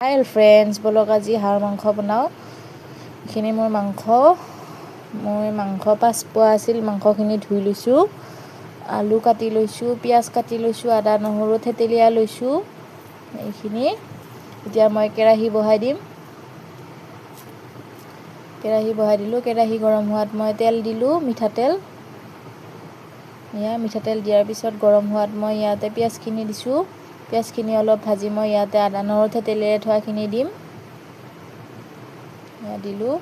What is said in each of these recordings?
হাই friends, বলক আজি হাঁহৰ মাংস বনাওঁ। এইখিনি মোৰ মাংস, মই মাংস 5 পোৱা আছিল। মাংসখিনি ধুই লৈছোঁ, আলু কাটি লৈছোঁ, পিঁয়াজ কাটি লৈছোঁ, আদা নহৰু থেতেলিয়াই লৈছোঁ। এইখিনি এতিয়া মই কেৰাহী বহাই দিম। কেৰাহী বহাই দিলোঁ। কেৰাহী গৰম হোৱাত মই তেল দিলোঁ, মিঠাতেল। মিঠাতেল দিয়াৰ পিছত গৰম হোৱাত মই ইয়াতে পিঁয়াজখিনি দিছোঁ। পিঁয়াজখিনি অলপ ভাজি মই ইয়াতে আদা নহৰু থেতেলিয়াই থোৱাখিনি দিম। দিলোঁ।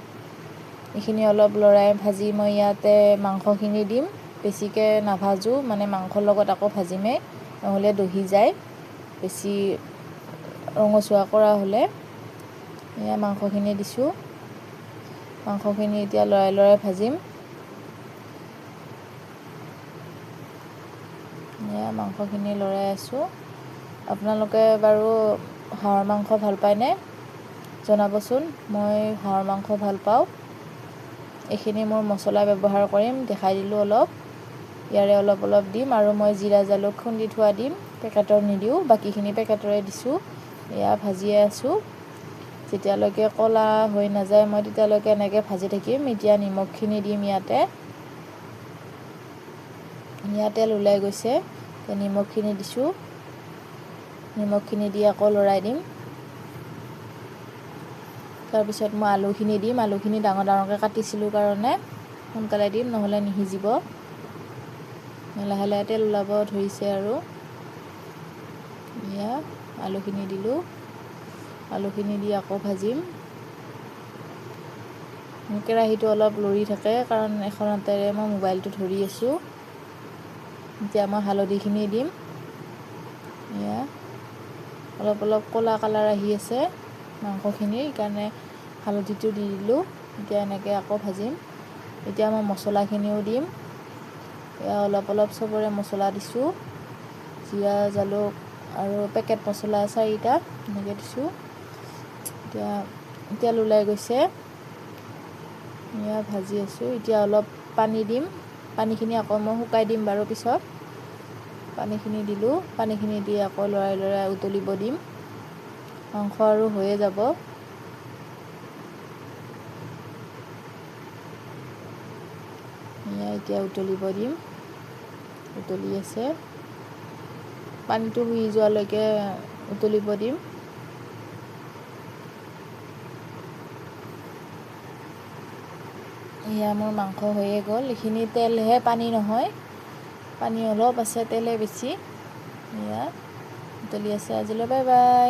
এইখিনি অলপ লৰাই ভাজি মই ইয়াতে মাংসখিনি দিম। বেছিকৈ নাভাজোঁ, মানে মাংসৰ লগত আকৌ ভাজিমেই, নহ'লে দহি যায় বেছি ৰঙচুৱা কৰা হ'লে। মাংসখিনি দিছোঁ। মাংসখিনি এতিয়া লৰাই লৰাই ভাজিম। মাংসখিনি লৰাই আছোঁ। আপোনালোকে বাৰু হাঁহৰ মাংস ভাল পায়নে জনাবচোন। মই হাঁহৰ মাংস ভাল পাওঁ। এইখিনি মোৰ মছলা ব্যৱহাৰ কৰিম, দেখাই দিলোঁ অলপ। ইয়াৰে অলপ অলপ দিম আৰু মই জিৰা জালুক খুন্দি থোৱা দিম। পেকেটৰ নিদিওঁ, বাকীখিনি পেকেটৰে দিছোঁ। এয়া ভাজিয়ে আছোঁ। যেতিয়ালৈকে ক'লা হৈ নাযায় মই তেতিয়ালৈকে এনেকৈ ভাজি থাকিম। এতিয়া নিমখখিনি দিম ইয়াতে। তেল ওলাই গৈছে, নিমখখিনি দিছোঁ। নিমখখিনি দি আকৌ লৰাই দিম। তাৰপিছত মই আলুখিনি দিম। আলুখিনি ডাঙৰ ডাঙৰকৈ কাটিছিলোঁ কাৰণে সোনকালে দিম, নহ'লে নিসিজিব। লাহে লাহে তেল ওলাব ধৰিছে আৰু আলুখিনি দিলোঁ। আলুখিনি দি আকৌ ভাজিম। কেৰাহীটো অলপ লৰি থাকে কাৰণ এখন হাতেৰে মই মোবাইলটো ধৰি আছোঁ। এতিয়া মই হালধিখিনি দিম। অলপ অলপ ক'লা কালাৰ আহি আছে মাংসখিনিৰ, সেইকাৰণে হালধিটো দি দিলোঁ। এতিয়া এনেকৈ আকৌ ভাজিম। এতিয়া মই মছলাখিনিও দিম। অলপ অলপ চবৰে মছলা দিছোঁ। জিৰা জালুক আৰু পেকেট মছলা 4টা এনেকৈ দিছোঁ। এতিয়া তেল ওলাই গৈছে। ভাজি আছোঁ। এতিয়া অলপ পানী দিম। পানীখিনি আকৌ মই শুকাই দিম বাৰু পিছত। পানীখিনি দিলোঁ। পানীখিনি দি আকৌ লৰাই লৰাই উতলিব দিম। মাংস আৰু হৈয়ে যাব। এতিয়া উতলিব দিম। উতলি আছে। পানীটো শুহি যোৱালৈকে উতলিব দিম। মোৰ মাংস হৈয়ে গ'ল। এইখিনি তেলহে, পানী নহয়। পানী অলপ আছে, তেলে বেছি। উতলি আছে। আজিলৈ বাই বাই।